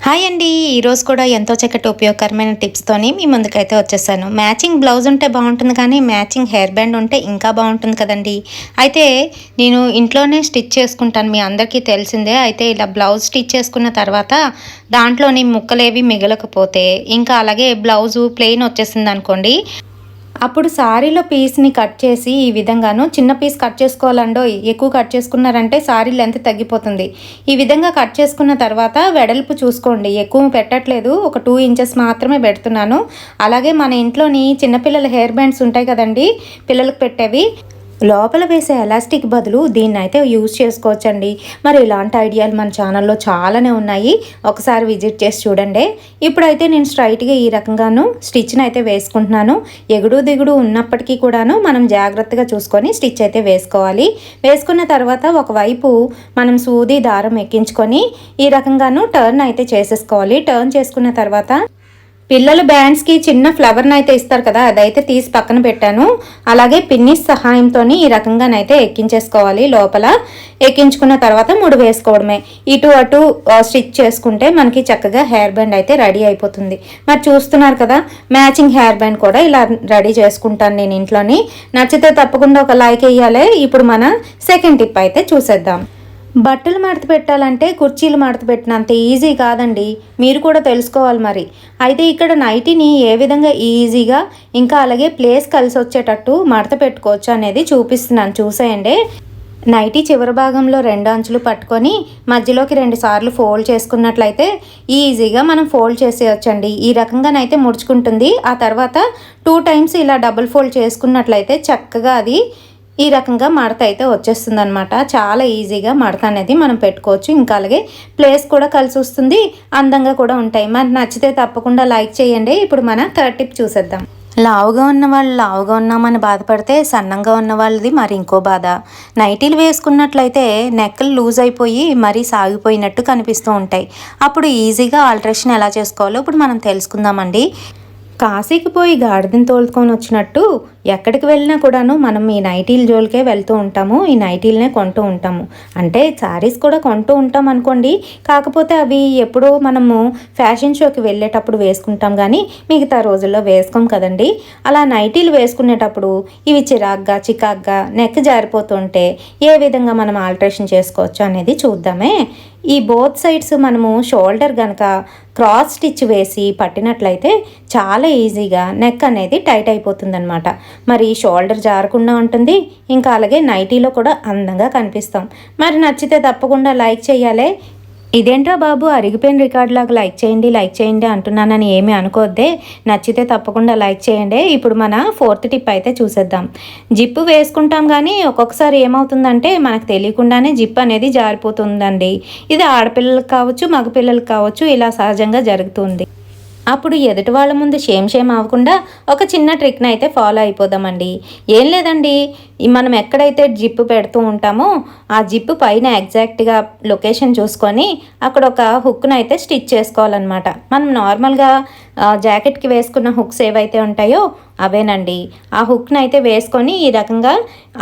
Hi అండి, ఈరోజు కూడా ఎంతో చక్కటి ఉపయోగకరమైన టిప్స్తోని మీ ముందుకైతే వచ్చేసాను. మ్యాచింగ్ బ్లౌజ్ ఉంటే బాగుంటుంది, కానీ మ్యాచింగ్ హెయిర్ బ్యాండ్ ఉంటే ఇంకా బాగుంటుంది కదండి. అయితే నేను ఇంట్లోనే స్టిచ్ చేసుకుంటాను, మీ అందరికీ తెలిసిందే. అయితే ఇలా బ్లౌజ్ స్టిచ్ చేసుకున్న తర్వాత దాంట్లోని ముక్కలేవి మిగలకపోతే ఇంకా అలాగే బ్లౌజు ప్లెయిన్ వచ్చేసింది అనుకోండి, అప్పుడు శారీలో పీస్ని కట్ చేసి ఈ విధంగాను చిన్న పీస్ కట్ చేసుకోవాలండో. ఎక్కువ కట్ చేసుకున్నారంటే శారీ లెంత్ తగ్గిపోతుంది. ఈ విధంగా కట్ చేసుకున్న తర్వాత వెడల్పు చూసుకోండి, ఎక్కువ పెట్టట్లేదు, ఒక 2 ఇంచెస్ మాత్రమే పెడుతున్నాను. అలాగే మన ఇంట్లోని చిన్నపిల్లల హెయిర్ బ్యాండ్స్ ఉంటాయి కదండి, పిల్లలకు పెట్టేవి, లోపల వేసే ఎలాస్టిక్ బదులు దీన్ని అయితే యూజ్ చేసుకోవచ్చండి. మరి ఇలాంటి ఐడియాలు మన ఛానల్లో చాలానే ఉన్నాయి, ఒకసారి విజిట్ చేసి చూడండి. ఇప్పుడైతే నేను స్ట్రైట్గా ఈ రకంగాను స్టిచ్ని అయితే వేసుకుంటున్నాను. ఎగుడు దిగుడు ఉన్నప్పటికీ కూడాను మనం జాగ్రత్తగా చూసుకొని స్టిచ్ అయితే వేసుకోవాలి. వేసుకున్న తర్వాత ఒకవైపు మనం సూది దారం ఎక్కించుకొని ఈ రకంగాను టర్న్ అయితే చేసేసుకోవాలి. టర్న్ చేసుకున్న తర్వాత పిల్లల బ్యాండ్స్కి చిన్న ఫ్లవర్ని అయితే ఇస్తారు కదా, అదైతే తీసి పక్కన పెట్టాను. అలాగే పిన్నిస్ సహాయంతో ఈ రకంగానైతే ఎక్కించేసుకోవాలి. లోపల ఎక్కించుకున్న తర్వాత ముడి వేసుకోవడమే. ఇటు అటు స్టిచ్ చేసుకుంటే మనకి చక్కగా హెయిర్ బ్యాండ్ అయితే రెడీ అయిపోతుంది. మరి చూస్తున్నారు కదా, మ్యాచింగ్ హెయిర్ బ్యాండ్ కూడా ఇలా రెడీ చేసుకుంటాను నేను ఇంట్లోని. నచ్చితే తప్పకుండా ఒక లైక్ వేయాలి. ఇప్పుడు మన సెకండ్ టిప్ అయితే చూసేద్దాం. బట్టలు మడత పెట్టాలంటే కుర్చీలు మడత పెట్టినంత ఈజీ కాదండి, మీరు కూడా తెలుసుకోవాలి మరి. అయితే ఇక్కడ నైటీని ఏ విధంగా ఈజీగా ఇంకా అలాగే ప్లేస్ కలిసి వచ్చేటట్టు మడత పెట్టుకోవచ్చు అనేది చూపిస్తున్నాను, చూసేయండి. నైటీ చివరి భాగంలో 2 అంచులు పట్టుకొని మధ్యలోకి 2 సార్లు ఫోల్డ్ చేసుకున్నట్లయితే ఈజీగా మనం ఫోల్డ్ చేసేయచ్చండి. ఈ రకంగానైతే ముడుచుకుంటుంది. ఆ తర్వాత 2 టైమ్స్ ఇలా డబుల్ ఫోల్డ్ చేసుకున్నట్లయితే చక్కగా అది ఈ రకంగా మడత అయితే వచ్చేస్తుంది అనమాట. చాలా ఈజీగా మడత అనేది మనం పెట్టుకోవచ్చు. ఇంకా అలాగే ప్లేస్ కూడా కలిసి వస్తుంది, అందంగా కూడా ఉంటాయి. మరి నచ్చితే తప్పకుండా లైక్ చేయండి. ఇప్పుడు మన థర్డ్ టిప్ చూసేద్దాం. లావుగా ఉన్న వాళ్ళు లావుగా ఉన్నామని బాధపడితే సన్నంగా ఉన్న వాళ్ళది మరి ఇంకో బాధ. నైటీలు వేసుకున్నట్లయితే నెక్కలు లూజ్ అయిపోయి మరీ సాగిపోయినట్టు కనిపిస్తూ ఉంటాయి. అప్పుడు ఈజీగా ఆల్టరేషన్ ఎలా చేసుకోవాలో ఇప్పుడు మనం తెలుసుకుందామండి. కాశీకి పోయి గాడిదని తోలుకొని వచ్చినట్టు ఎక్కడికి వెళ్ళినా కూడాను మనం ఈ నైటీల జోలికే వెళ్తూ ఉంటాము, ఈ నైటీలనే కొంటూ ఉంటాము. అంటే శారీస్ కూడా కొంటూ ఉంటాం అనుకోండి, కాకపోతే అవి ఎప్పుడో మనము ఫ్యాషన్ షోకి వెళ్ళేటప్పుడు వేసుకుంటాం, కానీ మిగతా రోజుల్లో వేసుకోం కదండి. అలా నైటీలు వేసుకునేటప్పుడు ఇవి చికాగ్గా నెక్ జారిపోతుంటే ఏ విధంగా మనం ఆల్టరేషన్ చేసుకోవచ్చు అనేది చూద్దామే. ఈ బోత్ సైడ్స్ మనము షోల్డర్ కనుక క్రాస్ స్టిచ్ వేసి పట్టినట్లయితే చాలా ఈజీగా నెక్ అనేది టైట్ అయిపోతుందన్నమాట. మరి షోల్డర్ జారకుండా ఉంటుంది, ఇంకా అలాగే నైటీలో కూడా అందంగా కనిపిస్తాం. మరి నచ్చితే తప్పకుండా లైక్ చేయాలి. ఇదేంట్రా బాబు అరిగిపోయిన రికార్డులాగా లైక్ చేయండి అంటున్నానని ఏమీ అనుకోవద్దే, నచ్చితే తప్పకుండా లైక్ చేయండి. ఇప్పుడు మన ఫోర్త్ టిప్ అయితే చూసేద్దాం. జిప్పు వేసుకుంటాం, కానీ ఒక్కొక్కసారి ఏమవుతుందంటే మనకు తెలియకుండానే జిప్ అనేది జారిపోతుందండి. ఇది ఆడపిల్లలకు కావచ్చు, మగపిల్లలకు కావచ్చు, ఇలా సహజంగా జరుగుతుంది. అప్పుడు ఎదుటి వాళ్ళ ముందు షేమ్ అవ్వకుండా ఒక చిన్న ట్రిక్ని అయితే ఫాలో అయిపోదామండి. ఏం లేదండి, మనం ఎక్కడైతే జిప్పు పెడుతూ ఉంటామో ఆ జిప్పు పైన ఎగ్జాక్ట్గా లొకేషన్ చూసుకొని అక్కడ ఒక హుక్ను అయితే స్టిచ్ చేసుకోవాలన్నమాట. మనం నార్మల్గా జాకెట్కి వేసుకున్న హుక్స్ ఏవైతే ఉంటాయో అవేనండి. ఆ హుక్ను అయితే వేసుకొని ఈ రకంగా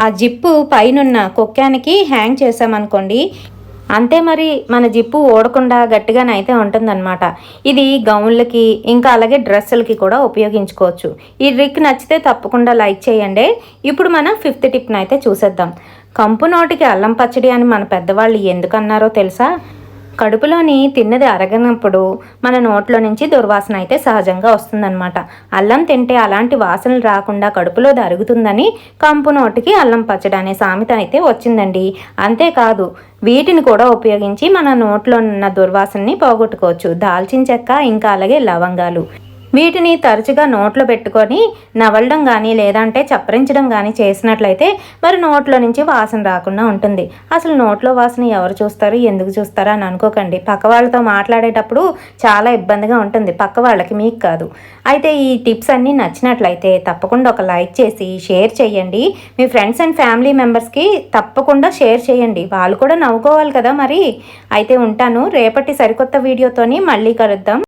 ఆ జిప్పు పైనున్న కొక్కానికి హ్యాంగ్ చేసామనుకోండి, అంతే. మరి మన జిప్పు ఓడకుండా గట్టిగానైతే ఉంటుందన్నమాట. ఇది గౌన్లకి ఇంకా అలాగే డ్రెస్సులకి కూడా ఉపయోగించుకోవచ్చు. ఈ ట్రిక్ నచ్చితే తప్పకుండా లైక్ చేయండి. ఇప్పుడు మనం 5th టిప్ని అయితే చూసేద్దాం. కంపు నోటికి అల్లం పచ్చడి అని మన పెద్దవాళ్ళు ఎందుకన్నారో తెలుసా? కడుపులోని తిన్నది అరగనప్పుడు మన నోట్లో నుంచి దుర్వాసన అయితే సహజంగా వస్తుందన్నమాట. అల్లం తింటే అలాంటి వాసనలు రాకుండా కడుపులోది అరుగుతుందని కంపు నోటికి అల్లం పచ్చడి అనే సామెత అయితే వచ్చిందండి. అంతేకాదు, వీటిని కూడా ఉపయోగించి మన నోట్లో ఉన్న దుర్వాసనని పోగొట్టుకోవచ్చు. దాల్చిన చెక్క ఇంకా అలాగే లవంగాలు, వీటిని తరచుగా నోట్లో పెట్టుకొని నవలడం కానీ లేదంటే చప్పరించడం కానీ చేసినట్లయితే మరి నోట్లో నుంచి వాసన రాకుండా ఉంటుంది. అసలు నోట్లో వాసన ఎవరు చూస్తారు, ఎందుకు చూస్తారా అని అనుకోకండి. పక్క వాళ్ళతో మాట్లాడేటప్పుడు చాలా ఇబ్బందిగా ఉంటుంది, పక్క వాళ్ళకి, మీకు కాదు. అయితే ఈ టిప్స్ అన్నీ నచ్చినట్లయితే తప్పకుండా ఒక లైక్ చేసి షేర్ చేయండి. మీ ఫ్రెండ్స్ అండ్ ఫ్యామిలీ మెంబర్స్కి తప్పకుండా షేర్ చేయండి, వాళ్ళు కూడా నవ్వుకోవాలి కదా మరి. అయితే ఉంటాను, రేపటి సరికొత్త వీడియోతోని మళ్ళీ కలుద్దాం.